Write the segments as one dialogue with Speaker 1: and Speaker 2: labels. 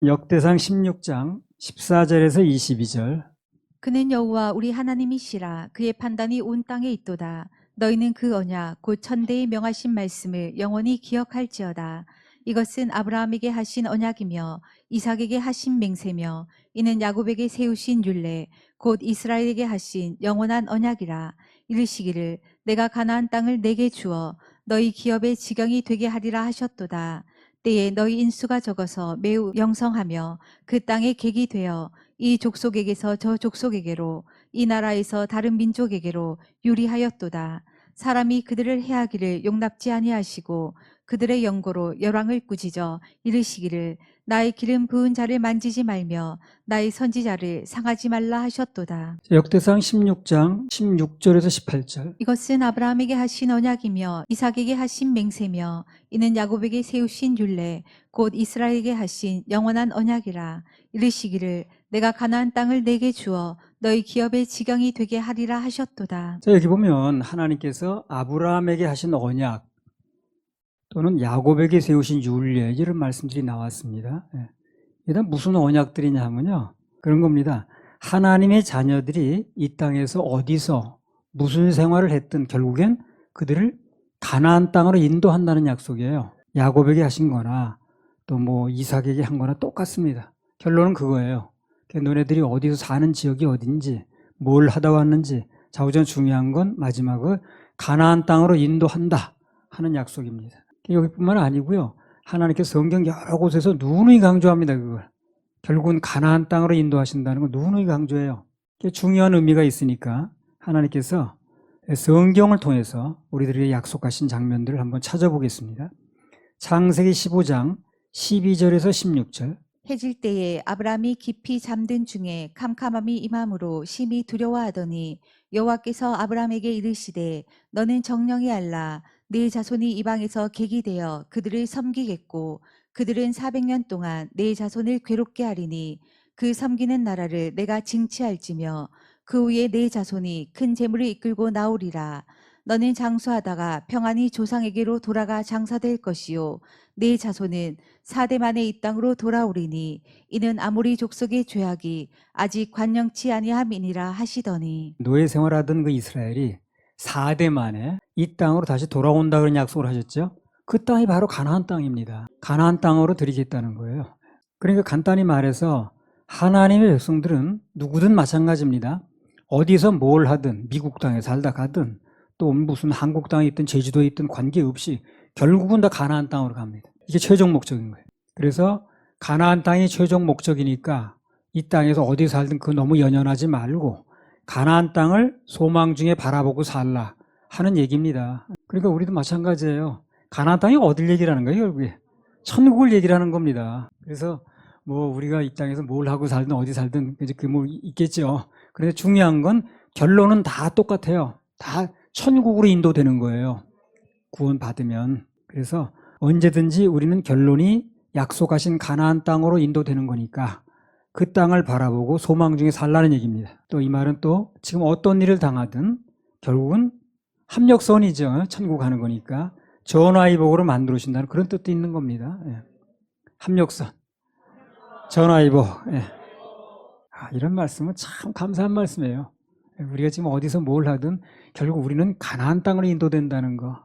Speaker 1: 역대상 16장 14절에서 22절.
Speaker 2: 그는 여호와 우리 하나님이시라. 그의 판단이 온 땅에 있도다. 너희는 그 언약 곧 천대의 명하신 말씀을 영원히 기억할지어다. 이것은 아브라함에게 하신 언약이며 이삭에게 하신 맹세며 이는 야곱에게 세우신 율례 곧 이스라엘에게 하신 영원한 언약이라. 이르시기를 내가 가나안 땅을 내게 주어 너희 기업의 지경이 되게 하리라 하셨도다. 때에 너희 인수가 적어서 매우 영성하며 그 땅의 객이 되어 이 족속에게서 저 족속에게로 이 나라에서 다른 민족에게로 유리하였도다. 사람이 그들을 해하기를 용납지 아니하시고 그들의 영고로 열왕을 꾸짖어 이르시기를 나의 기름 부은 자를 만지지 말며 나의 선지자를 상하지 말라 하셨도다.
Speaker 1: 역대상 16장 16절에서 18절.
Speaker 2: 이것은 아브라함에게 하신 언약이며 이삭에게 하신 맹세며 이는 야곱에게 세우신 율례 곧 이스라엘에게 하신 영원한 언약이라. 이르시기를 내가 가나안 땅을 내게 주어 너희 기업의 지경이 되게 하리라 하셨도다.
Speaker 1: 자, 여기 보면 하나님께서 아브라함에게 하신 언약 또는 야곱에게 세우신 율례, 이런 말씀들이 나왔습니다. 일단 무슨 언약들이냐 하면요, 그런 겁니다. 하나님의 자녀들이 이 땅에서 어디서 무슨 생활을 했든 결국엔 그들을 가나안 땅으로 인도한다는 약속이에요. 야곱에게 하신 거나 또 뭐 이삭에게 한 거나 똑같습니다. 결론은 그거예요. 너네들이 어디서 사는 지역이 어딘지, 뭘 하다 왔는지, 좌우전 중요한 건 마지막은 가나안 땅으로 인도한다 하는 약속입니다. 여기뿐만 아니고요, 하나님께서 성경 여러 곳에서 누누이 강조합니다. 그걸 결국은 가나안 땅으로 인도하신다는 걸 누누이 강조해요. 중요한 의미가 있으니까 하나님께서 성경을 통해서 우리들에게 약속하신 장면들을 한번 찾아보겠습니다. 창세기 15장 12절에서 16절.
Speaker 2: 해질 때에 아브라함이 깊이 잠든 중에 캄캄함이 임함으로 심히 두려워하더니 여호와께서 아브라함에게 이르시되 너는 정령이 알라. 네 자손이 이방에서 객이 되어 그들을 섬기겠고 그들은 400년 동안 네 자손을 괴롭게 하리니 그 섬기는 나라를 내가 징치할지며 그 후에 네 자손이 큰 재물을 이끌고 나오리라. 너는 장수하다가 평안히 조상에게로 돌아가 장사될 것이요 네 자손은 4대 만에 이 땅으로 돌아오리니 이는 아모리 족속의 죄악이 아직 관영치 아니함이니라 하시더니.
Speaker 1: 노예 생활하던 그 이스라엘이 4대 만에 이 땅으로 다시 돌아온다 그런 약속을 하셨죠. 그 땅이 바로 가나안 땅입니다. 가나안 땅으로 들이겠다는 거예요. 그러니까 간단히 말해서 하나님의 백성들은 누구든 마찬가지입니다. 어디서 뭘 하든, 미국 땅에 살다 가든 또 무슨 한국 땅에 있든 제주도에 있든 관계없이 결국은 다 가나안 땅으로 갑니다. 이게 최종 목적인 거예요. 그래서 가나안 땅이 최종 목적이니까 이 땅에서 어디 살든 그 너무 연연하지 말고 가나안 땅을 소망 중에 바라보고 살라 하는 얘기입니다. 그러니까 우리도 마찬가지예요. 가나안 땅이 어딜 얘기하는 거예요, 결국에? 천국을 얘기하는 겁니다. 그래서 뭐 우리가 이 땅에서 뭘 하고 살든 어디 살든 이제 그 뭐 있겠죠. 그런데 중요한 건 결론은 다 똑같아요. 다 천국으로 인도되는 거예요. 구원 받으면. 그래서 언제든지 우리는 결론이 약속하신 가나안 땅으로 인도되는 거니까 그 땅을 바라보고 소망 중에 살라는 얘기입니다. 또 이 말은 또 지금 어떤 일을 당하든 결국은 합력선이죠. 천국 가는 거니까 전화위복으로 만들어 주신다는 그런 뜻도 있는 겁니다. 합력선, 전화위복. 이런 말씀은 참 감사한 말씀이에요. 우리가 지금 어디서 뭘 하든 결국 우리는 가나안 땅으로 인도된다는 거,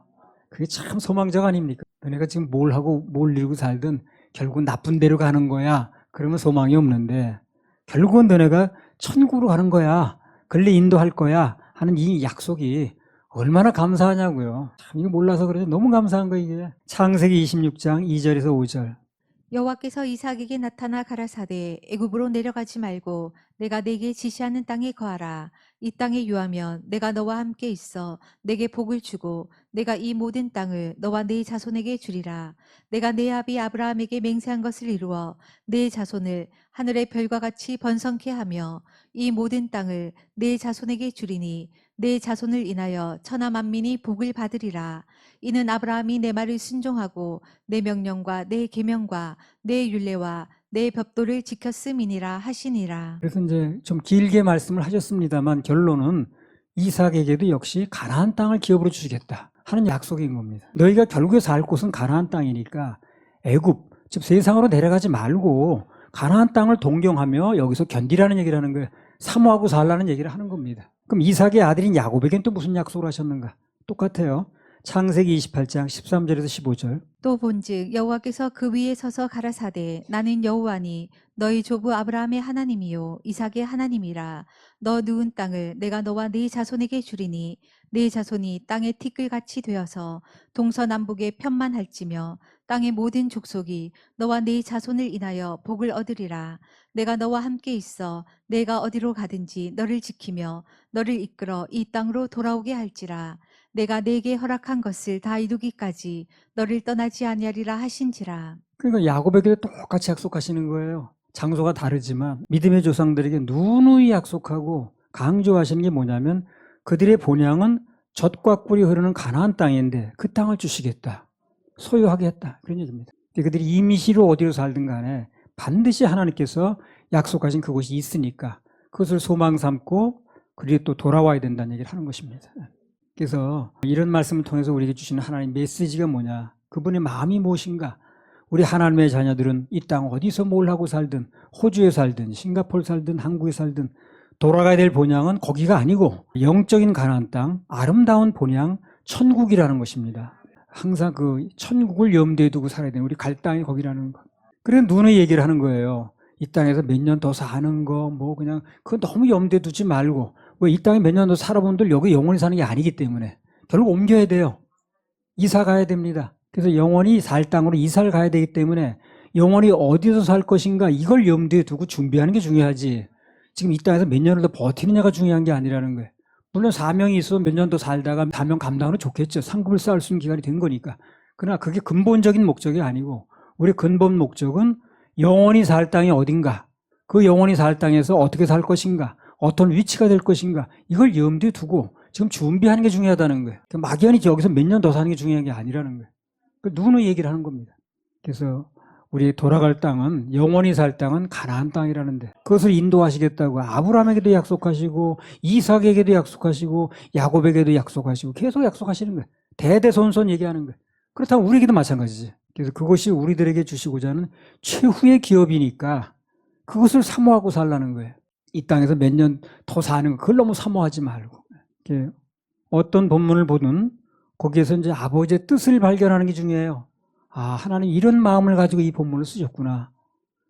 Speaker 1: 그게 참 소망적 아닙니까? 너네가 지금 뭘 하고 뭘 이루고 살든 결국은 나쁜 데로 가는 거야. 그러면 소망이 없는데 결국은 너네가 천국으로 가는 거야. 그를 인도할 거야 하는 이 약속이 얼마나 감사하냐고요. 참 이거 몰라서 그래도 너무 감사한 거 이게. 창세기 26장 2절에서 5절.
Speaker 2: 여호와께서 이삭에게 나타나 가라사대 애굽으로 내려가지 말고 내가 네게 지시하는 땅에 거하라. 이 땅에 유하면 내가 너와 함께 있어 내게 복을 주고 내가 이 모든 땅을 너와 네 자손에게 주리라. 내가 네 아비 아브라함에게 맹세한 것을 이루어 네 자손을 하늘의 별과 같이 번성케 하며 이 모든 땅을 네 자손에게 주리니 네 자손을 인하여 천하 만민이 복을 받으리라. 이는 아브라함이 내 말을 순종하고 내 명령과 내 계명과 내 율례와 내 법도를 지켰음이니라 하시니라.
Speaker 1: 그래서 이제 좀 길게 말씀을 하셨습니다만 결론은 이삭에게도 역시 가나안 땅을 기업으로 주시겠다 하는 약속인 겁니다. 너희가 결국에 살 곳은 가나안 땅이니까 애굽, 즉 세상으로 내려가지 말고 가나안 땅을 동경하며 여기서 견디라는 얘기를 하는 거예요. 사모하고 살라는 얘기를 하는 겁니다. 그럼 이삭의 아들인 야곱에겐 또 무슨 약속을 하셨는가? 똑같아요. 창세기 28장 13절에서 15절.
Speaker 2: 또 본즉 여호와께서 그 위에 서서 가라사대 나는 여호와니 너희 조부 아브라함의 하나님이요 이삭의 하나님이라. 너 누운 땅을 내가 너와 네 자손에게 주리니 네 자손이 땅의 티끌같이 되어서 동서남북에 편만할지며 땅의 모든 족속이 너와 네 자손을 인하여 복을 얻으리라. 내가 너와 함께 있어 내가 어디로 가든지 너를 지키며 너를 이끌어 이 땅으로 돌아오게 할지라. 내가 네게 허락한 것을 다 이루기까지 너를 떠나지 아니하리라 하신지라.
Speaker 1: 그러니까 야곱에게도 똑같이 약속하시는 거예요. 장소가 다르지만 믿음의 조상들에게 누누이 약속하고 강조하시는 게 뭐냐면 그들의 본향은 젖과 꿀이 흐르는 가나안 땅인데 그 땅을 주시겠다. 소유하겠다. 그런 얘기입니다. 그들이 임시로 어디로 살든 간에 반드시 하나님께서 약속하신 그곳이 있으니까 그것을 소망 삼고 그리고 또 돌아와야 된다는 얘기를 하는 것입니다. 그래서 이런 말씀을 통해서 우리에게 주시는 하나님 메시지가 뭐냐? 그분의 마음이 무엇인가? 우리 하나님의 자녀들은 이 땅 어디서 뭘 하고 살든 호주에 살든 싱가포르 살든 한국에 살든 돌아가야 될 본향은 거기가 아니고 영적인 가나안 땅, 아름다운 본향, 천국이라는 것입니다. 항상 그 천국을 염두에 두고 살아야 되는 우리 갈 땅이 거기라는 거. 그래서 눈의 얘기를 하는 거예요. 이 땅에서 몇 년 더 사는 거 뭐 그냥 그거 너무 염두에 두지 말고 왜 이 땅에 몇 년 더 살아본 분들 여기 영원히 사는 게 아니기 때문에 결국 옮겨야 돼요. 이사 가야 됩니다. 그래서 영원히 살 땅으로 이사를 가야 되기 때문에 영원히 어디서 살 것인가 이걸 염두에 두고 준비하는 게 중요하지. 지금 이 땅에서 몇 년을 더 버티느냐가 중요한 게 아니라는 거예요. 물론 사명이 있어 몇 년 더 살다가 사명 감당은 좋겠죠. 상급을 쌓을 수 있는 기간이 된 거니까. 그러나 그게 근본적인 목적이 아니고 우리 근본 목적은 영원히 살 땅이 어딘가, 그 영원히 살 땅에서 어떻게 살 것인가, 어떤 위치가 될 것인가 이걸 염두에 두고 지금 준비하는 게 중요하다는 거예요. 막연히 여기서 몇 년 더 사는 게 중요한 게 아니라는 거예요. 누누이 얘기를 하는 겁니다. 그래서 우리 돌아갈 땅은 영원히 살 땅은 가나안 땅이라는데 그것을 인도하시겠다고 아브라함에게도 약속하시고 이삭에게도 약속하시고 야곱에게도 약속하시고 계속 약속하시는 거예요. 대대손손 얘기하는 거예요. 그렇다면 우리에게도 마찬가지지. 그래서 그것이 우리들에게 주시고자 하는 최후의 기업이니까 그것을 사모하고 살라는 거예요. 이 땅에서 몇 년 더 사는 거 그걸 너무 사모하지 말고 어떤 본문을 보든 거기에서 이제 아버지의 뜻을 발견하는 게 중요해요. 아, 하나님 이런 마음을 가지고 이 본문을 쓰셨구나.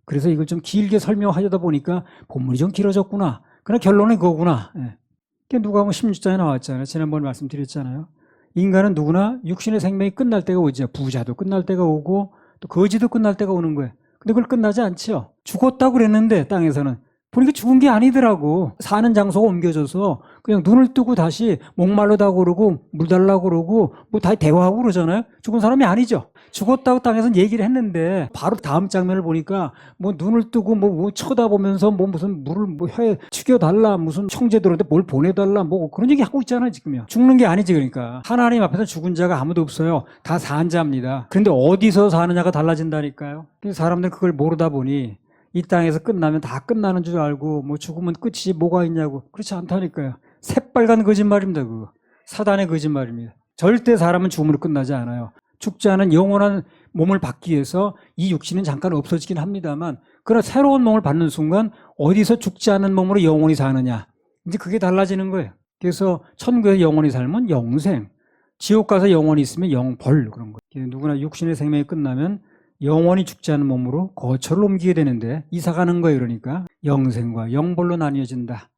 Speaker 1: 그래서 이걸 좀 길게 설명하려다 보니까 본문이 좀 길어졌구나. 그러나 결론은 그거구나. 예. 누가 보면 16장에 나왔잖아요. 지난번에 말씀드렸잖아요. 인간은 누구나 육신의 생명이 끝날 때가 오죠. 부자도 끝날 때가 오고 또 거지도 끝날 때가 오는 거예요. 근데 그걸 끝나지 않죠. 죽었다고 그랬는데 땅에서는. 보니까 죽은 게 아니더라고. 사는 장소가 옮겨져서 그냥 눈을 뜨고 다시 목마르다고 그러고 물 달라고 그러고 뭐 다 대화하고 그러잖아요. 죽은 사람이 아니죠. 죽었다고 땅에서는 얘기를 했는데 바로 다음 장면을 보니까 뭐 눈을 뜨고 뭐 쳐다보면서 뭐 무슨 물을 뭐 혀에 죽여달라 무슨 형제들한테 뭘 보내달라 뭐 그런 얘기 하고 있잖아요 지금요. 죽는 게 아니지 그러니까. 하나님 앞에서 죽은 자가 아무도 없어요. 다 산 자입니다. 그런데 어디서 사느냐가 달라진다니까요. 그래서 사람들은 그걸 모르다 보니 이 땅에서 끝나면 다 끝나는 줄 알고 뭐 죽으면 끝이 뭐가 있냐고. 그렇지 않다니까요. 새빨간 거짓말입니다. 그거. 사단의 거짓말입니다. 절대 사람은 죽음으로 끝나지 않아요. 죽지 않은 영원한 몸을 받기 위해서 이 육신은 잠깐 없어지긴 합니다만 그러나 새로운 몸을 받는 순간 어디서 죽지 않은 몸으로 영원히 사느냐. 이제 그게 달라지는 거예요. 그래서 천국에서 영원히 살면 영생, 지옥 가서 영원히 있으면 영벌 그런 거예요. 누구나 육신의 생명이 끝나면 영원히 죽지 않은 몸으로 거처를 옮기게 되는데 이사 가는 거예요. 그러니까 영생과 영벌로 나뉘어진다.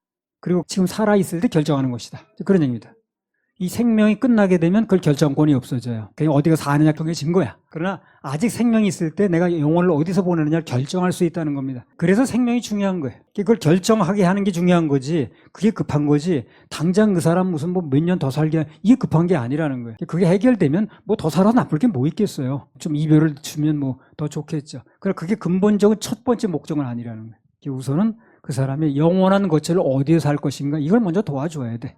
Speaker 1: 그리고 지금 살아있을 때 결정하는 것이다. 그런 얘기입니다. 이 생명이 끝나게 되면 그걸 결정권이 없어져요. 그냥 어디가 사느냐 정해진 거야. 그러나 아직 생명이 있을 때 내가 영혼을 어디서 보내느냐를 결정할 수 있다는 겁니다. 그래서 생명이 중요한 거예요. 그걸 결정하게 하는 게 중요한 거지 그게 급한 거지 당장 그 사람 무슨 뭐 몇 년 더 살게 이게 급한 게 아니라는 거예요. 그게 해결되면 뭐 더 살아 나쁠 게 뭐 있겠어요. 좀 이별을 주면 뭐 더 좋겠죠. 그러나 그게 근본적인 첫 번째 목적은 아니라는 거예요. 우선은 그 사람의 영원한 거처를 어디에 살 것인가 이걸 먼저 도와줘야 돼.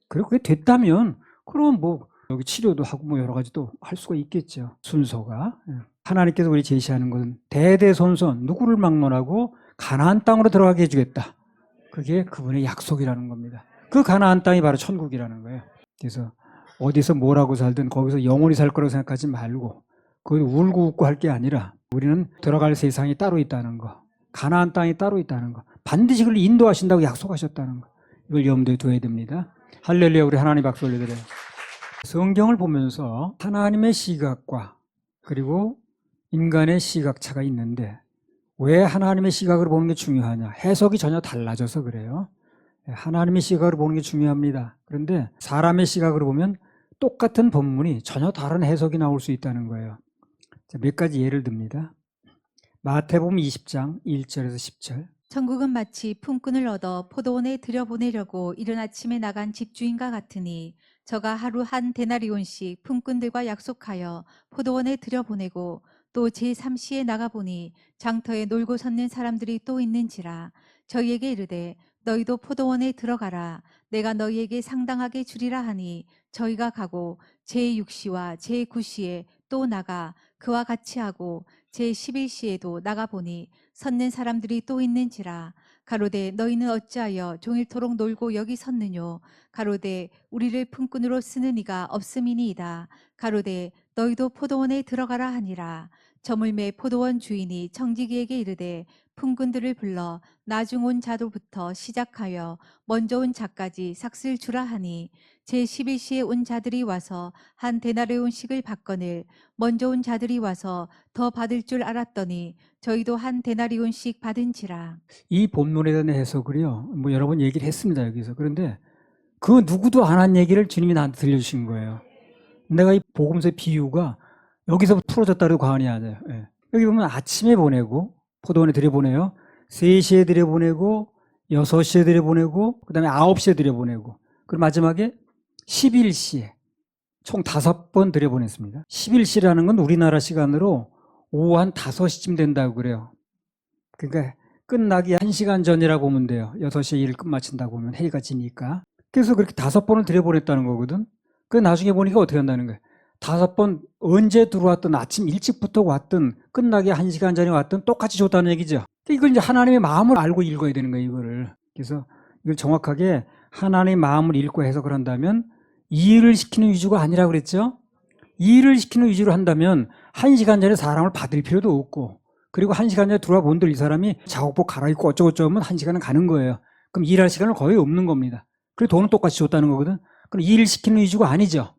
Speaker 1: 그리고 그게 됐다면 그럼 뭐 여기 치료도 하고 뭐 여러 가지 또 할 수가 있겠죠. 순서가. 하나님께서 우리 제시하는 것은 대대손손 누구를 막론하고 가나안 땅으로 들어가게 해주겠다. 그게 그분의 약속이라는 겁니다. 그 가나안 땅이 바로 천국이라는 거예요. 그래서 어디서 뭐라고 살든 거기서 영원히 살 거라고 생각하지 말고 그걸 울고 웃고 할 게 아니라 우리는 들어갈 세상이 따로 있다는 거. 가나안 땅이 따로 있다는 거. 반드시 그걸 인도하신다고 약속하셨다는 거. 이걸 염두에 둬야 됩니다. 할렐루야, 우리 하나님 박수 올려드려요. 성경을 보면서 하나님의 시각과 그리고 인간의 시각차가 있는데 왜 하나님의 시각으로 보는 게 중요하냐? 해석이 전혀 달라져서 그래요. 하나님의 시각으로 보는 게 중요합니다. 그런데 사람의 시각으로 보면 똑같은 본문이 전혀 다른 해석이 나올 수 있다는 거예요. 몇 가지 예를 듭니다. 마태복음 20장 1절에서 10절.
Speaker 2: 천국은 마치 품꾼을 얻어 포도원에 들여보내려고 이른 아침에 나간 집주인과 같으니 저가 하루 한 데나리온씩 품꾼들과 약속하여 포도원에 들여보내고 또 제3시에 나가보니 장터에 놀고 섰는 사람들이 또 있는지라 저희에게 이르되 너희도 포도원에 들어가라 내가 너희에게 상당하게 주리라 하니 저희가 가고 제6시와 제9시에 또 나가 그와 같이 하고 제11시에도 나가보니 섰는 사람들이 또 있는지라 가로되 너희는 어찌하여 종일토록 놀고 여기 섰느뇨 가로되 우리를 품꾼으로 쓰는 이가 없음이니이다 가로되 너희도 포도원에 들어가라 하니라 저물매 포도원 주인이 청지기에게 이르되 품꾼들을 불러 나중 온 자도부터 시작하여 먼저 온 자까지 삭슬 주라 하니 제11시에 온 자들이 와서 한 데나리온씩을 받거늘 먼저 온 자들이 와서 더 받을 줄 알았더니 저희도 한 데나리온씩 받은지라.
Speaker 1: 이 본문에 대한 해석을요, 뭐 여러 번 얘기를 했습니다, 여기서. 그런데 그 누구도 안 한 얘기를 주님이 나한테 들려주신 거예요. 내가 이 복음서의 비유가 여기서 풀어졌다고 과언이 아니에요. 예. 여기 보면 아침에 보내고, 포도원에 들여보내요. 3시에 들여보내고, 6시에 들여보내고, 그 다음에 9시에 들여보내고, 그리고 마지막에 11시에 총 5번 들여보냈습니다. 11시라는 건 우리나라 시간으로 오후 한 5시쯤 된다고 그래요. 그러니까 끝나기 1시간 전이라고 보면 돼요. 6시에 일을 끝마친다고 보면 해가 지니까. 그래서 그렇게 5번을 들여보냈다는 거거든. 그 나중에 보니까 어떻게 한다는 거예요. 5번 언제 들어왔든 아침 일찍부터 왔든 끝나기 1시간 전에 왔든 똑같이 줬다는 얘기죠. 이걸 이제 하나님의 마음을 알고 읽어야 되는 거예요, 이거를. 그래서 이걸 정확하게 하나님의 마음을 읽고 해석을 한다면 일을 시키는 위주가 아니라 그랬죠. 일을 시키는 위주로 한다면 1시간 전에 사람을 받을 필요도 없고, 그리고 1시간 전에 들어와 본들 이 사람이 작업복 갈아입고 어쩌고저쩌고 하면 1시간은 가는 거예요. 그럼 일할 시간은 거의 없는 겁니다. 그리고 돈은 똑같이 줬다는 거거든. 그럼 일을 시키는 위주가 아니죠.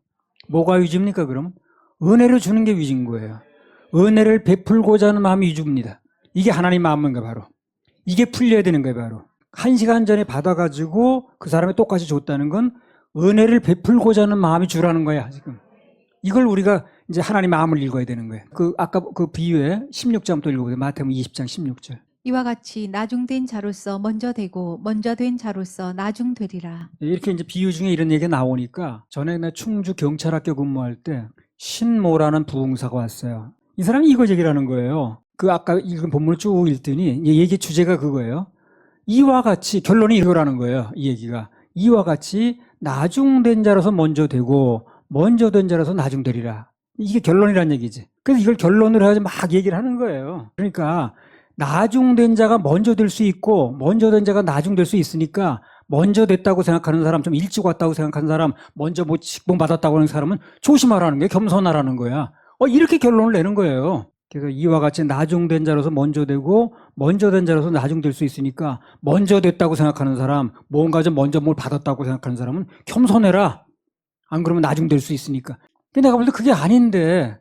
Speaker 1: 뭐가 위주입니까, 그럼? 은혜를 주는 게 위주인 거예요. 은혜를 베풀고자 하는 마음이 위주입니다. 이게 하나님 마음인가, 바로. 이게 풀려야 되는 거예요, 바로. 1시간 전에 받아가지고 그 사람이 똑같이 줬다는 건 은혜를 베풀고자 하는 마음이 주라는 거야, 지금. 이걸 우리가 이제 하나님 마음을 읽어야 되는 거예요. 아까 그 비유에 16장 또 읽어보세요. 마태복음 20장 16절.
Speaker 2: 이와 같이 나중된 자로서 먼저 되고 먼저 된 자로서 나중되리라.
Speaker 1: 이렇게 이제 비유 중에 이런 얘기가 나오니까 전에 나 충주 경찰학교 근무할 때 신모라는 부흥사가 왔어요. 이 사람이 이거 얘기를 하는 거예요. 그 아까 읽은 본문을 쭉 읽더니 얘기 주제가 그거예요. 이와 같이 결론이 이거라는 거예요. 이 얘기가. 이와 같이 나중된 자로서 먼저 되고 먼저 된 자로서 나중되리라. 이게 결론이란 얘기지. 그래서 이걸 결론으로 해야지 막 얘기를 하는 거예요. 그러니까 나중된 자가 먼저 될 수 있고 먼저 된 자가 나중될 수 있으니까 먼저 됐다고 생각하는 사람, 좀 일찍 왔다고 생각하는 사람, 먼저 뭐 직분 받았다고 하는 사람은 조심하라는 거예요. 겸손하라는 거야. 이렇게 결론을 내는 거예요. 그래서 이와 같이 나중된 자로서 먼저 되고 먼저 된 자로서 나중될 수 있으니까 먼저 됐다고 생각하는 사람, 뭔가 좀 먼저 뭘 받았다고 생각하는 사람은 겸손해라. 안 그러면 나중될 수 있으니까. 근데 내가 볼 때 그게 아닌데,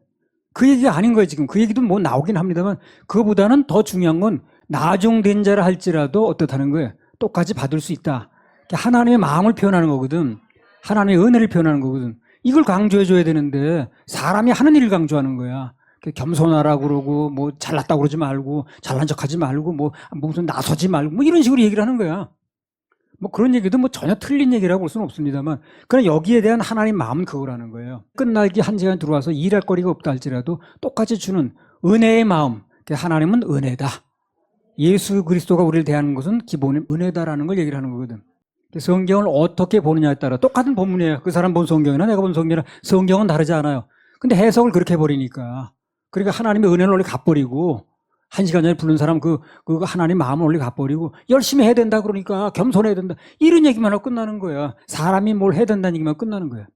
Speaker 1: 그 얘기가 아닌 거예요, 지금. 그 얘기도 뭐 나오긴 합니다만, 그거보다는 더 중요한 건 나중된 자라 할지라도 어떻다는 거예요. 똑같이 받을 수 있다. 하나님의 마음을 표현하는 거거든. 하나님의 은혜를 표현하는 거거든. 이걸 강조해줘야 되는데 사람이 하는 일을 강조하는 거야. 겸손하라고 그러고 뭐 잘났다고 그러지 말고 잘난 척하지 말고 뭐 무슨 나서지 말고 뭐 이런 식으로 얘기를 하는 거야. 뭐 그런 얘기도 뭐 전혀 틀린 얘기라고 볼 수는 없습니다만, 그냥 여기에 대한 하나님 마음은 그거라는 거예요. 끝나기 1시간 들어와서 일할 거리가 없다 할지라도 똑같이 주는 은혜의 마음. 하나님은 은혜다. 예수 그리스도가 우리를 대하는 것은 기본은 은혜다라는 걸 얘기를 하는 거거든. 성경을 어떻게 보느냐에 따라 똑같은 본문이에요. 그 사람 본 성경이나 내가 본 성경이나 성경은 다르지 않아요. 근데 해석을 그렇게 해버리니까, 그러니까 하나님의 은혜를 원래 갚버리고 1시간 전에 부른 사람 그 하나님 마음을 원래 갚버리고 열심히 해야 된다 그러니까 겸손해야 된다 이런 얘기만 하고 끝나는 거야. 사람이 뭘 해야 된다는 얘기만 끝나는 거야.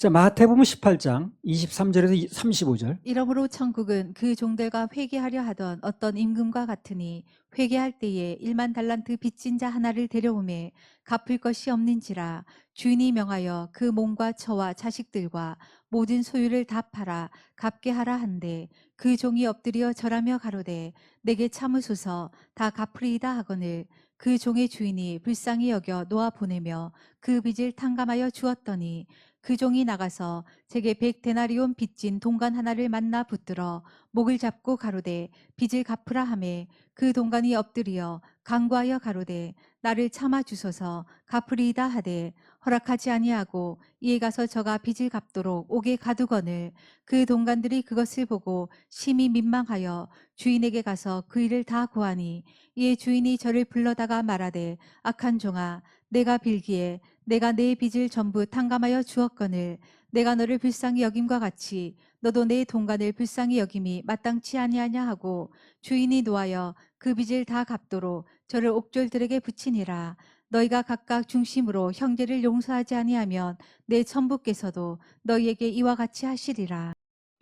Speaker 1: 자, 마태복음 18장 23절에서 35절.
Speaker 2: 이러므로 천국은 그 종들과 회개하려 하던 어떤 임금과 같으니 회개할 때에 1만 달란트 빚진 자 하나를 데려오매 갚을 것이 없는지라 주인이 명하여 그 몸과 처와 자식들과 모든 소유를 다 팔아 갚게 하라 한데 그 종이 엎드려 절하며 가로되 내게 참으소서 다 갚으리이다 하거늘 그 종의 주인이 불쌍히 여겨 놓아 보내며 그 빚을 탕감하여 주었더니 그 종이 나가서 제게 100데나리온 빚진 동간 하나를 만나 붙들어 목을 잡고 가로되 빚을 갚으라 하매 그 동간이 엎드려 간구하여 가로되 나를 참아 주소서 갚으리이다 하되 허락하지 아니하고 이에 가서 저가 빚을 갚도록 옥에 가두거늘 그 동간들이 그것을 보고 심히 민망하여 주인에게 가서 그 일을 다 고하니 이에 주인이 저를 불러다가 말하되 악한 종아 내가 빌기에 내가 내 빚을 전부 탕감하여 주었거늘 내가 너를 불쌍히 여김과 같이 너도 내 동간을 불쌍히 여김이 마땅치 아니하냐 하고 주인이 노하여 그 빚을 다 갚도록 저를 옥졸들에게 붙이니라. 너희가 각각 중심으로 형제를 용서하지 아니하면 내 천부께서도 너희에게 이와 같이 하시리라.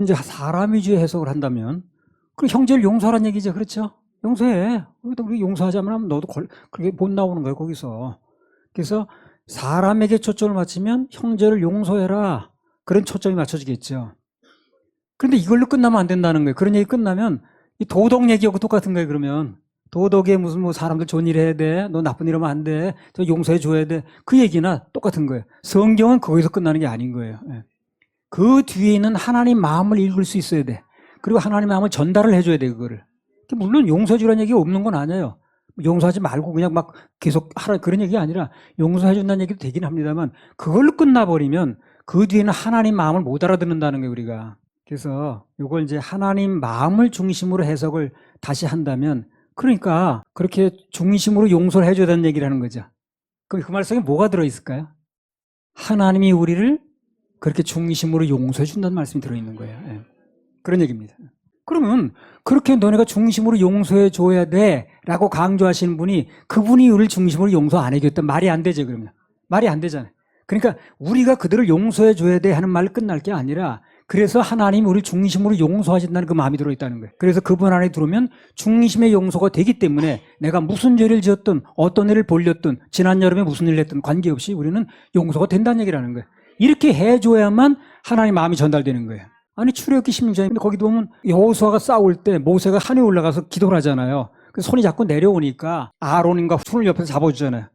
Speaker 1: 이제 사람 위주의 해석을 한다면 그 형제를 용서하라는 얘기죠. 그렇죠? 용서해. 우리 용서하자면 하면 너도 그렇게 못 나오는 거예요. 거기서. 그래서 사람에게 초점을 맞추면 형제를 용서해라. 그런 초점이 맞춰지겠죠. 그런데 이걸로 끝나면 안 된다는 거예요. 그런 얘기 끝나면 이 도덕 얘기하고 똑같은 거예요. 그러면 도덕에 무슨 뭐 사람들 좋은 일 해야 돼. 너 나쁜 일 하면 안 돼. 저 용서해 줘야 돼. 그 얘기나 똑같은 거예요. 성경은 거기서 끝나는 게 아닌 거예요. 그 뒤에 있는 하나님 마음을 읽을 수 있어야 돼. 그리고 하나님 마음을 전달을 해줘야 돼. 그거를. 물론 용서해 주라는 얘기가 없는 건 아니에요. 용서하지 말고 그냥 막 계속 하라 그런 얘기가 아니라 용서해 준다는 얘기도 되긴 합니다만 그걸로 끝나버리면 그 뒤에는 하나님 마음을 못 알아듣는다는 거예요. 우리가. 그래서 이걸 이제 하나님 마음을 중심으로 해석을 다시 한다면 그러니까 그렇게 중심으로 용서를 해줘야 된다는 얘기를 하는 거죠. 그럼 그 말 속에 뭐가 들어있을까요? 하나님이 우리를 그렇게 중심으로 용서해 준다는 말씀이 들어있는 거예요. 그런 얘기입니다. 그러면 그렇게 너네가 중심으로 용서해 줘야 돼 라고 강조하시는 분이 그분이 우리를 중심으로 용서 안 해줬단 말이 안 되죠. 그러면 말이 안 되잖아요. 그러니까 우리가 그들을 용서해 줘야 돼 하는 말로 끝날 게 아니라 그래서 하나님이 우리를 중심으로 용서하신다는 그 마음이 들어있다는 거예요. 그래서 그분 안에 들어오면 중심의 용서가 되기 때문에 내가 무슨 죄를 지었든 어떤 일을 벌렸든 지난 여름에 무슨 일을 했든 관계없이 우리는 용서가 된다는 얘기를 하는 거예요. 이렇게 해줘야만 하나님 마음이 전달되는 거예요. 아니 출애굽기 16장인데 거기도 보면 여호수아가 싸울 때 모세가 산에 올라가서 기도를 하잖아요. 그 손이 자꾸 내려오니까 아론인가 손을 옆에서 잡아주잖아요.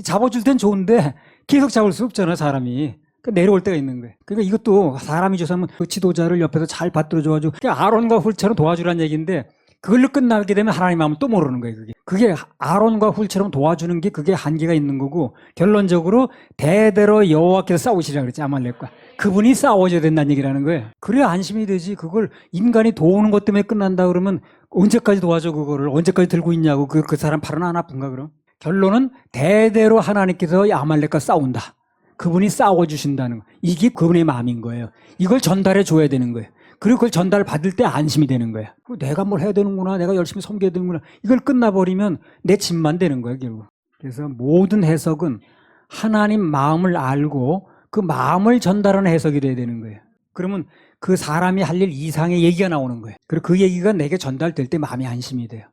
Speaker 1: 잡아줄 땐 좋은데 계속 잡을 수 없잖아요. 사람이. 그러니까 내려올 때가 있는 거예요. 그러니까 이것도 사람이 줘서면 그 지도자를 옆에서 잘 받들어줘가지고 그러니까 아론과 훌처럼 도와주라는 얘기인데 그걸로 끝나게 되면 하나님 마음을 또 모르는 거예요. 그게 아론과 훌처럼 도와주는 게 그게 한계가 있는 거고 결론적으로 대대로 여호와께서 싸우시라 그랬지 아말렉과. 그분이 싸워줘야 된다는 얘기라는 거예요. 그래야 안심이 되지. 그걸 인간이 도우는 것 때문에 끝난다 그러면 언제까지 도와줘 그거를. 언제까지 들고 있냐고. 그 사람 팔은 안 아픈가 그럼. 결론은 대대로 하나님께서 아말렉과 싸운다. 그분이 싸워주신다는 거. 이게 그분의 마음인 거예요. 이걸 전달해 줘야 되는 거예요. 그리고 그걸 전달 받을 때 안심이 되는 거예요. 내가 뭘 해야 되는구나. 내가 열심히 섬겨야 되는구나. 이걸 끝나버리면 내 짐만 되는 거예요. 결국. 그래서 모든 해석은 하나님 마음을 알고 그 마음을 전달하는 해석이 돼야 되는 거예요. 그러면 그 사람이 할 일 이상의 얘기가 나오는 거예요. 그리고 그 얘기가 내게 전달될 때 마음이 안심이 돼요.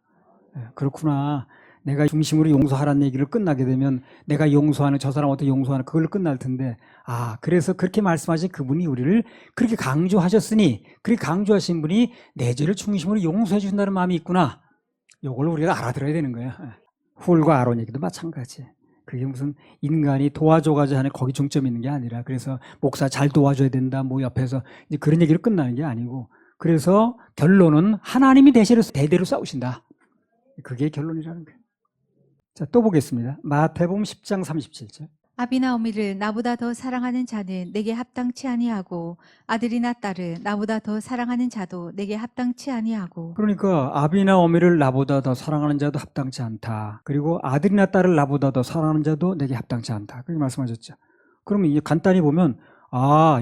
Speaker 1: 그렇구나. 내가 중심으로 용서하라는 얘기를 끝나게 되면 내가 용서하는 저 사람한테 용서하는 그걸로 끝날 텐데 그래서 그렇게 말씀하신 그분이 우리를 그렇게 강조하셨으니 그렇게 강조하신 분이 내 죄를 중심으로 용서해 주신다는 마음이 있구나. 이걸 우리가 알아들어야 되는 거예요. 훌과 아론 얘기도 마찬가지. 그게 무슨 인간이 도와줘가지고 하는 거기 중점이 있는 게 아니라 그래서 목사 잘 도와줘야 된다 뭐 옆에서 이제 그런 얘기로 끝나는 게 아니고 그래서 결론은 하나님이 대대로 싸우신다. 그게 결론이라는 거예요. 자, 또 보겠습니다. 마태복음 10장 37절.
Speaker 2: 아비나 어미를 나보다 더 사랑하는 자는 내게 합당치 아니하고 아들이나 딸을 나보다 더 사랑하는 자도 내게 합당치 아니하고.
Speaker 1: 그러니까 아비나 어미를 나보다 더 사랑하는 자도 합당치 않다. 그리고 아들이나 딸을 나보다 더 사랑하는 자도 내게 합당치 않다. 그렇게 말씀하셨죠. 그러면 이제 간단히 보면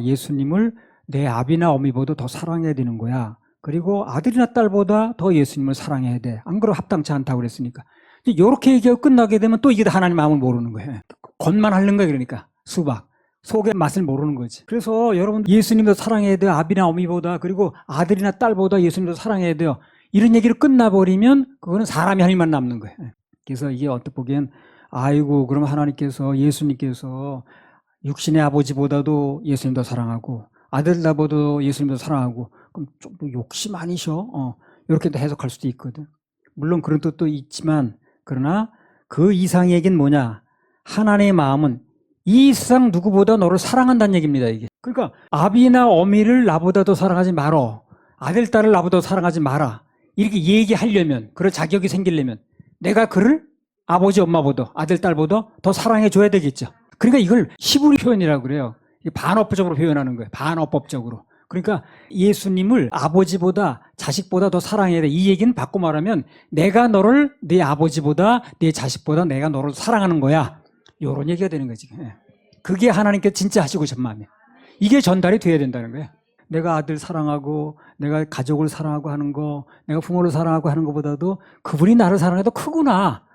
Speaker 1: 예수님을 내 아비나 어미보다 더 사랑해야 되는 거야. 그리고 아들이나 딸보다 더 예수님을 사랑해야 돼. 안 그러면 합당치 않다고 그랬으니까. 이렇게 얘기하고 끝나게 되면 또 이게 하나님 마음을 모르는 거예요. 겉만 앓는 거예요. 그러니까 수박. 속의 맛을 모르는 거지. 그래서 여러분 예수님도 사랑해야 돼요. 아비나 어미보다, 그리고 아들이나 딸보다 예수님도 사랑해야 돼요. 이런 얘기를 끝나버리면 그거는 사람이 할 일만 남는 거예요. 그래서 이게 어떻게 보기엔 아이고 그럼 하나님께서 예수님께서 육신의 아버지보다도 예수님도 사랑하고 아들보다도 예수님도 사랑하고 그럼 좀 욕심 아니셔? 이렇게도 해석할 수도 있거든. 물론 그런 뜻도 있지만 그러나 그 이상의 얘기는 뭐냐? 하나님의 마음은 이 세상 누구보다 너를 사랑한다는 얘기입니다. 이게. 그러니까 아비나 어미를 나보다 더 사랑하지 말어. 아들, 딸을 나보다 더 사랑하지 마라. 이렇게 얘기하려면, 그럴 자격이 생기려면 내가 그를 아버지, 엄마보다, 아들, 딸보다 더 사랑해 줘야 되겠죠. 그러니까 이걸 히브리 표현이라고 그래요. 반어법적으로 표현하는 거예요. 반어법적으로. 그러니까 예수님을 아버지보다 자식보다 더 사랑해야 돼. 이 얘기는 바꿔 말하면 내가 너를 네 아버지보다 네 자식보다 내가 너를 사랑하는 거야. 이런 얘기가 되는 거지. 그게 하나님께서 진짜 하시고 싶은 마음이에요. 이게 전달이 돼야 된다는 거예요. 내가 아들 사랑하고 내가 가족을 사랑하고 하는 거, 내가 부모를 사랑하고 하는 것보다도 그분이 나를 사랑해도 크구나.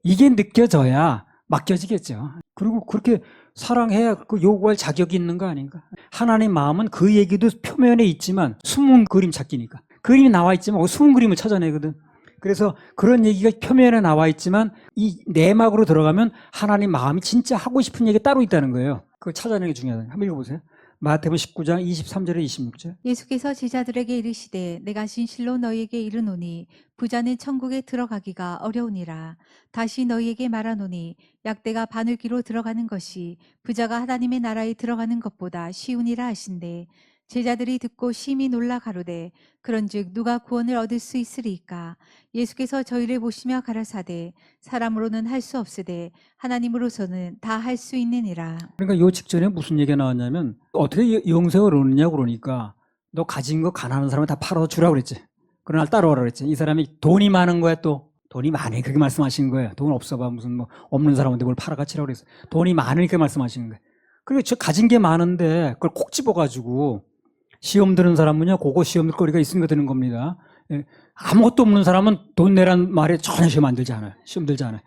Speaker 1: 이게 느껴져야 맡겨지겠죠. 그리고 그렇게 사랑해야 그 요구할 자격이 있는 거 아닌가? 하나님 마음은 그 얘기도 표면에 있지만 숨은 그림 찾기니까. 그림이 나와 있지만 숨은 그림을 찾아내거든. 그래서 그런 얘기가 표면에 나와 있지만 이 내막으로 들어가면 하나님 마음이 진짜 하고 싶은 얘기가 따로 있다는 거예요. 그걸 찾아내는 게 중요하다. 한번 읽어보세요. 마태복음 19장 23절에 26절.
Speaker 2: 예수께서 제자들에게 이르시되 내가 진실로 너희에게 이르노니 부자는 천국에 들어가기가 어려우니라. 다시 너희에게 말하노니 약대가 바늘기로 들어가는 것이 부자가 하나님의 나라에 들어가는 것보다 쉬우니라 하신대. 제자들이 듣고 심히 놀라 가로되 그런즉 누가 구원을 얻을 수 있으리이까. 예수께서 저희를 보시며 가라사대 사람으로는 할 수 없으되 하나님으로서는 다 할 수 있느니라.
Speaker 1: 그러니까 요 직전에 무슨 얘기가 나왔냐면 어떻게 영생을 얻느냐고 그러니까 너 가진 거 가난한 사람은 다 팔아 주라고 그랬지. 그러나 따라오라 그랬지. 이 사람이 돈이 많은 거야 또. 돈이 많으니까 그렇게 말씀하시는 거예요. 돈 없어봐 무슨 뭐 없는 사람한테 뭘 팔아가치라고 그랬어. 돈이 많으니까 말씀하시는 거예요. 그리고 저 가진 게 많은데 그걸 콕 집어가지고 시험 드는 사람은요, 그거 시험 들 거리가 있으니까 드는 겁니다. 예. 아무것도 없는 사람은 돈 내란 말에 전혀 시험 안 들지 않아요. 시험 들지 않아요.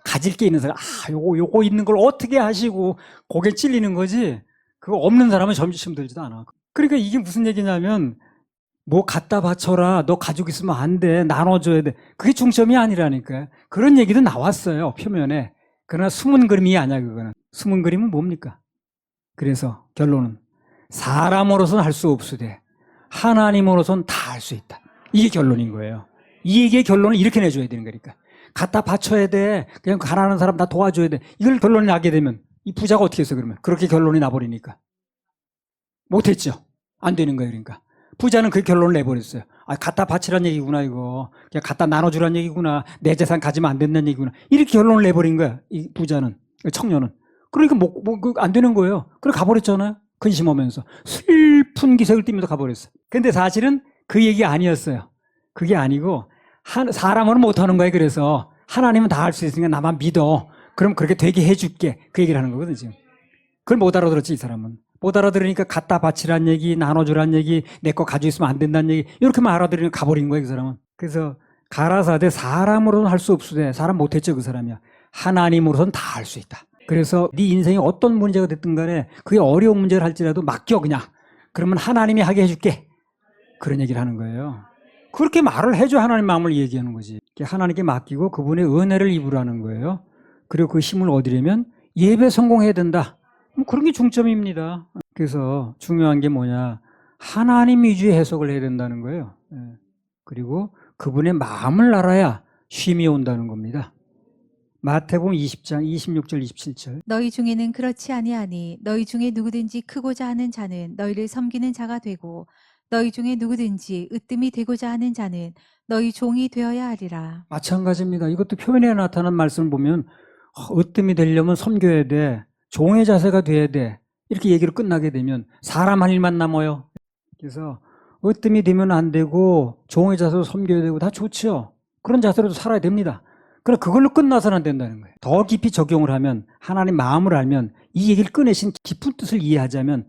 Speaker 1: 가질 게 있는 사람, 요거 있는 걸 어떻게 하시고 고개 찔리는 거지, 그거 없는 사람은 점점 시험 들지도 않아. 그러니까 이게 무슨 얘기냐면, 뭐 갖다 바쳐라, 너 가지고 있으면 안 돼, 나눠줘야 돼. 그게 중점이 아니라니까요. 그런 얘기도 나왔어요, 표면에. 그러나 숨은 그림이 아니야, 그거는. 숨은 그림은 뭡니까? 그래서 결론은, 사람으로서는 할 수 없으되 하나님으로서는 다 할 수 있다. 이게 결론인 거예요. 이 얘기의 결론을 이렇게 내줘야 되는 거니까. 갖다 바쳐야 돼. 그냥 가난한 사람 다 도와줘야 돼. 이걸 결론이 나게 되면 이 부자가 어떻게 했어 그러면? 그렇게 결론이 나버리니까. 못했죠. 안 되는 거예요. 그러니까. 부자는 그 결론을 내버렸어요. 갖다 바치란 얘기구나 이거. 그냥 갖다 나눠주란 얘기구나. 내 재산 가지면 안 된다는 얘기구나. 이렇게 결론을 내버린 거야. 이 부자는. 청년은. 그러니까 안 되는 거예요. 그래 가버렸잖아요. 근심하면서 슬픈 기색을 띠면서 가버렸어요. 근데 사실은 그 얘기 아니었어요. 그게 아니고 사람으로는 못하는 거예요. 그래서 하나님은 다 할 수 있으니까 나만 믿어. 그럼 그렇게 되게 해줄게. 그 얘기를 하는 거거든요. 지금. 그걸 못 알아들었지 이 사람은. 못 알아들으니까 갖다 바치란 얘기, 나눠주란 얘기, 내 거 가지고 있으면 안 된다는 얘기, 이렇게만 알아들으니까 가버린 거예요. 그 사람은. 그래서 가라사대 사람으로는 할 수 없으되, 사람 못했죠 그 사람이야. 하나님으로서는 다 할 수 있다. 그래서 네 인생에 어떤 문제가 됐든 간에 그게 어려운 문제를 할지라도 맡겨 그냥. 그러면 하나님이 하게 해줄게. 그런 얘기를 하는 거예요. 그렇게 말을 해줘 하나님 마음을 얘기하는 거지. 하나님께 맡기고 그분의 은혜를 입으라는 거예요. 그리고 그 힘을 얻으려면 예배 성공해야 된다. 그런 게 중점입니다. 그래서 중요한 게 뭐냐. 하나님 위주의 해석을 해야 된다는 거예요. 그리고 그분의 마음을 알아야 쉼이 온다는 겁니다. 마태복음 20장 26절 27절.
Speaker 2: 너희 중에는 그렇지 아니하니 너희 중에 누구든지 크고자 하는 자는 너희를 섬기는 자가 되고 너희 중에 누구든지 으뜸이 되고자 하는 자는 너희 종이 되어야 하리라.
Speaker 1: 마찬가지입니다. 이것도 표면에 나타난 말씀을 보면 으뜸이 되려면 섬겨야 돼. 종의 자세가 돼야 돼. 이렇게 얘기로 끝나게 되면 사람 할 일만 남아요. 그래서 으뜸이 되면 안 되고 종의 자세로 섬겨야 되고 다 좋죠. 그런 자세로도 살아야 됩니다. 그러나 그걸로 끝나서는 안 된다는 거예요. 더 깊이 적용을 하면 하나님 마음을 알면 이 얘기를 꺼내신 깊은 뜻을 이해하자면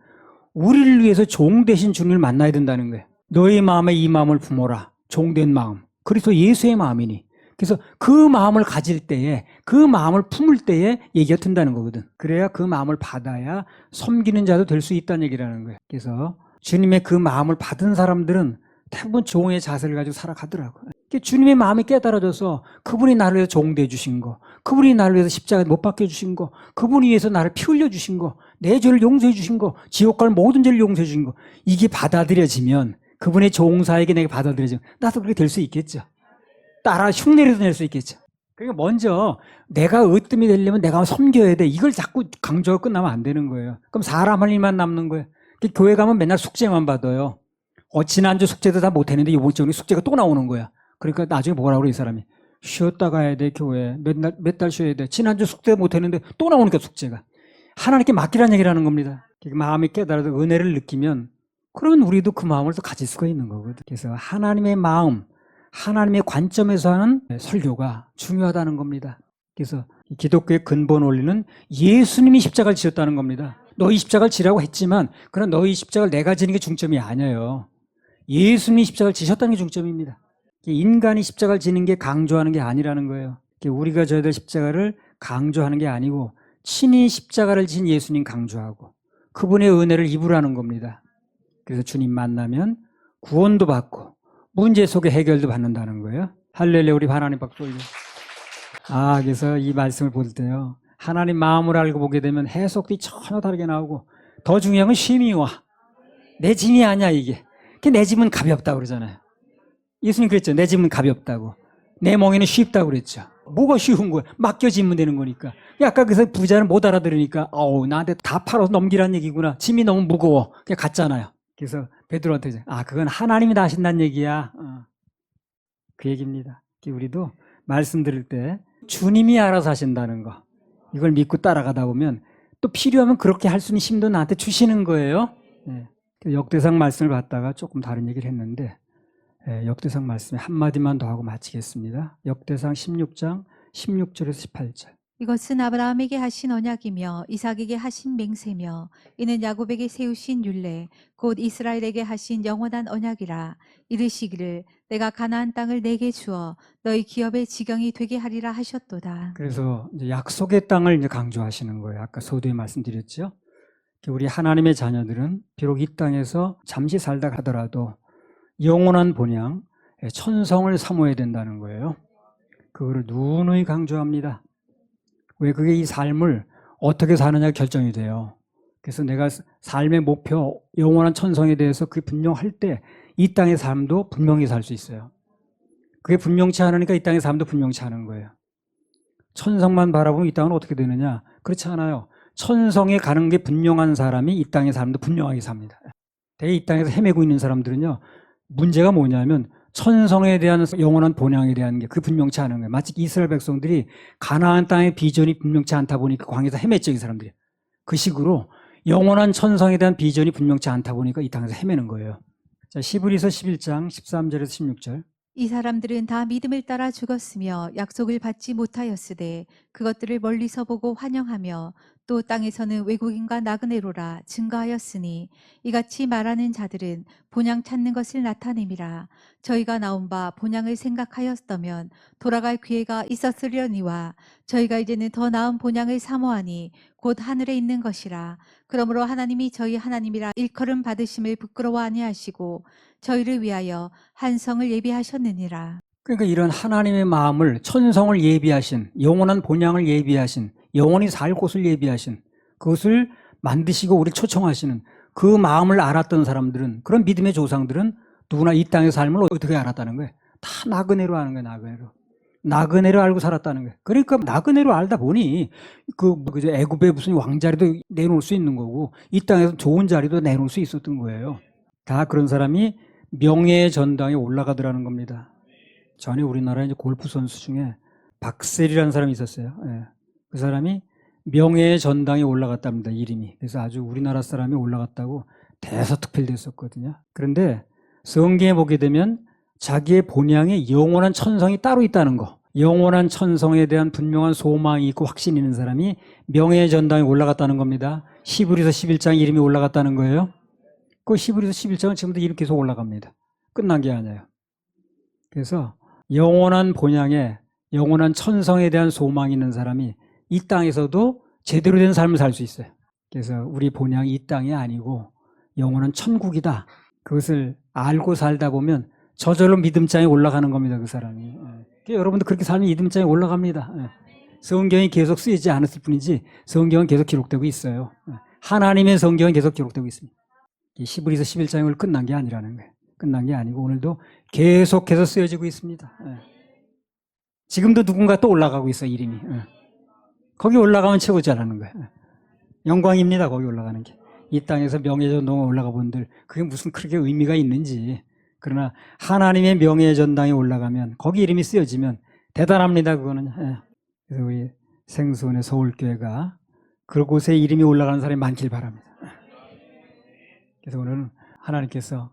Speaker 1: 우리를 위해서 종 되신 주님을 만나야 된다는 거예요. 너의 마음에 이 마음을 품어라. 종된 마음. 그래서 예수의 마음이니. 그래서 그 마음을 가질 때에, 그 마음을 품을 때에 얘기가 든다는 거거든. 그래야 그 마음을 받아야 섬기는 자도 될 수 있다는 얘기라는 거예요. 그래서 주님의 그 마음을 받은 사람들은 대부분 종의 자세를 가지고 살아가더라고요. 주님의 마음이 깨달아져서 그분이 나를 위해서 종되어 주신 거, 그분이 나를 위해서 십자가에 못 박혀 주신 거, 그분이 위해서 나를 피 흘려 주신 거, 내 죄를 용서해 주신 거, 지옥 갈 모든 죄를 용서해 주신 거, 이게 받아들여지면, 그분의 종사에게 내가 받아들여지면 나도 그렇게 될 수 있겠죠. 따라 흉내라도 낼 수 있겠죠. 그러니까 먼저 내가 으뜸이 되려면 내가 섬겨야 돼. 이걸 자꾸 강조하고 끝나면 안 되는 거예요. 그럼 사람 할 일만 남는 거예요. 교회 가면 맨날 숙제만 받아요. 지난주 숙제도 다 못했는데 이번 주에 숙제가 또 나오는 거야. 그러니까 나중에 뭐라고 그래, 이 사람이. 쉬었다 가야 돼, 교회. 몇 달 쉬어야 돼. 지난주 숙제 못했는데 또 나오니까 숙제가. 하나님께 맡기라는 얘기를 하는 겁니다. 마음이 깨달아서 은혜를 느끼면 그러면 우리도 그 마음을 또 가질 수가 있는 거거든. 그래서 하나님의 마음, 하나님의 관점에서 하는 설교가 중요하다는 겁니다. 그래서 기독교의 근본 원리는 예수님이 십자가를 지었다는 겁니다. 너희 십자가를 지라고 했지만 그러나 너희 십자가를 내가 지는 게 중점이 아니에요. 예수님이 십자가를 지셨다는 게 중점입니다. 인간이 십자가를 지는 게 강조하는 게 아니라는 거예요. 우리가 져야 될 십자가를 강조하는 게 아니고 친히 십자가를 진 예수님 강조하고 그분의 은혜를 입으라는 겁니다. 그래서 주님 만나면 구원도 받고 문제 속의 해결도 받는다는 거예요. 할렐루야, 우리 하나님 박수 올려. 그래서 이 말씀을 볼 때요, 하나님 마음을 알고 보게 되면 해석이 전혀 다르게 나오고 더 중요한 건 쉼이 와. 내 짐이 아니야 이게. 내 짐은 가볍다고 그러잖아요. 예수님 그랬죠. 내 짐은 가볍다고. 내 멍에는 쉽다고 그랬죠. 뭐가 쉬운 거야? 맡겨지면 되는 거니까. 아까 그래서 부자는 못 알아들으니까 나한테 다 팔아서 넘기란 얘기구나. 짐이 너무 무거워. 그냥 갔잖아요. 그래서 베드로한테 그건 하나님이 다 하신다는 얘기야. 그 얘기입니다. 우리도 말씀 들을 때 주님이 알아서 하신다는 거, 이걸 믿고 따라가다 보면 또 필요하면 그렇게 할 수 있는 힘도 나한테 주시는 거예요. 역대상 말씀을 받다가 조금 다른 얘기를 했는데 역대상 말씀에 한마디만 더 하고 마치겠습니다. 역대상 16장 16절에서 18절.
Speaker 2: 이것은 아브라함에게 하신 언약이며 이삭에게 하신 맹세며 이는 야곱에게 세우신 율례 곧 이스라엘에게 하신 영원한 언약이라. 이르시기를 내가 가나안 땅을 내게 주어 너희 기업의 지경이 되게 하리라 하셨도다.
Speaker 1: 그래서 이제 약속의 땅을 이제 강조하시는 거예요. 아까 서두에 말씀드렸죠. 우리 하나님의 자녀들은 비록 이 땅에서 잠시 살다 가더라도 영원한 본향, 천성을 사모해야 된다는 거예요. 그거를 누누이 강조합니다. 왜? 그게 이 삶을 어떻게 사느냐 결정이 돼요. 그래서 내가 삶의 목표, 영원한 천성에 대해서 그게 분명할 때 이 땅의 삶도 분명히 살 수 있어요. 그게 분명치 않으니까 이 땅의 삶도 분명치 않은 거예요. 천성만 바라보면 이 땅은 어떻게 되느냐? 그렇지 않아요. 천성에 가는 게 분명한 사람이 이 땅의 삶도 분명하게 삽니다. 대개 이 땅에서 헤매고 있는 사람들은요, 문제가 뭐냐면 천성에 대한 영원한 본향에 대한 게 그게 분명치 않은 거예요. 마치 이스라엘 백성들이 가나안 땅의 비전이 분명치 않다 보니까 광야에서 헤맸죠, 이 사람들이. 그 식으로 영원한 천성에 대한 비전이 분명치 않다 보니까 이 땅에서 헤매는 거예요. 자, 히브리서 11장 13절에서 16절.
Speaker 2: 이 사람들은 다 믿음을 따라 죽었으며 약속을 받지 못하였으되 그것들을 멀리서 보고 환영하며 또 땅에서는 외국인과 나그네로라 증거하였으니 이같이 말하는 자들은 본향 찾는 것을 나타냄이라. 저희가 나온 바 본향을 생각하였다면 돌아갈 기회가 있었으려니와 저희가 이제는 더 나은 본향을 사모하니 곧 하늘에 있는 것이라. 그러므로 하나님이 저희 하나님이라 일컬음 받으심을 부끄러워 아니하시고 저희를 위하여 한 성을 예비하셨느니라.
Speaker 1: 그러니까 이런 하나님의 마음을, 천성을 예비하신, 영원한 본향을 예비하신, 영원히 살 곳을 예비하신, 그것을 만드시고 우리를 초청하시는 그 마음을 알았던 사람들은, 그런 믿음의 조상들은 누구나 이 땅의 삶을 어떻게 알았다는 거예요? 다 나그네로 아는 거예요. 나그네로 알고 살았다는 거예요. 그러니까 나그네로 알다 보니 애굽의 무슨 왕자리도 내놓을 수 있는 거고 이 땅에서 좋은 자리도 내놓을 수 있었던 거예요. 다 그런 사람이 명예의 전당에 올라가더라는 겁니다. 전에 우리나라에 이제 골프 선수 중에 박셀이라는 사람이 있었어요. 그 사람이 명예의 전당에 올라갔답니다. 이름이. 그래서 아주 우리나라 사람이 올라갔다고 대서특필됐었거든요. 그런데 성경에 보게 되면 자기의 본향에 영원한 천성이 따로 있다는 거, 영원한 천성에 대한 분명한 소망이 있고 확신이 있는 사람이 명예의 전당에 올라갔다는 겁니다. 히브리서 11장 이름이 올라갔다는 거예요. 그 히브리서 11장은 지금도 이렇게 계속 올라갑니다. 끝난 게 아니에요. 그래서 영원한 본향에 영원한 천성에 대한 소망이 있는 사람이 이 땅에서도 제대로 된 삶을 살 수 있어요. 그래서 우리 본향이 이 땅이 아니고 영원한 천국이다. 그것을 알고 살다 보면 저절로 믿음장에 올라가는 겁니다. 그 사람이. 그러니까 여러분도 그렇게 살면 믿음장에 올라갑니다. 성경이 계속 쓰이지 않았을 뿐이지 성경은 계속 기록되고 있어요. 하나님의 성경은 계속 기록되고 있습니다. 히브리서 11장을 끝난 게 아니라는 거예요. 끝난 게 아니고 오늘도 계속해서 쓰여지고 있습니다. 지금도 누군가 또 올라가고 있어요. 이름이. 거기 올라가면 최고 잘하는 거예요. 영광입니다. 거기 올라가는 게. 이 땅에서 명예전당에 올라가 본들 그게 무슨 그렇게 의미가 있는지. 그러나 하나님의 명예전당에 올라가면 거기 이름이 쓰여지면 대단합니다. 그거는. 그래서 우리 생수원의 서울교회가 그곳에 이름이 올라가는 사람이 많길 바랍니다. 그래서 오늘은 하나님께서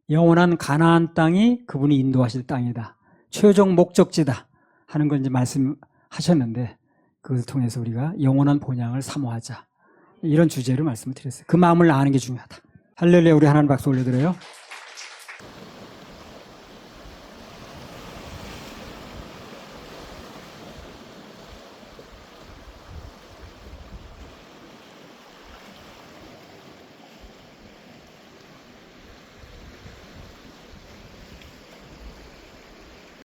Speaker 1: 영원한 가나안 땅이 그분이 인도하실 땅이다. 최종 목적지다 하는 걸 이제 말씀하셨는데 그것을 통해서 우리가 영원한 본향을 사모하자. 이런 주제로 말씀을 드렸어요. 그 마음을 아는 게 중요하다. 할렐루야. 우리 하나님 박수 올려드려요.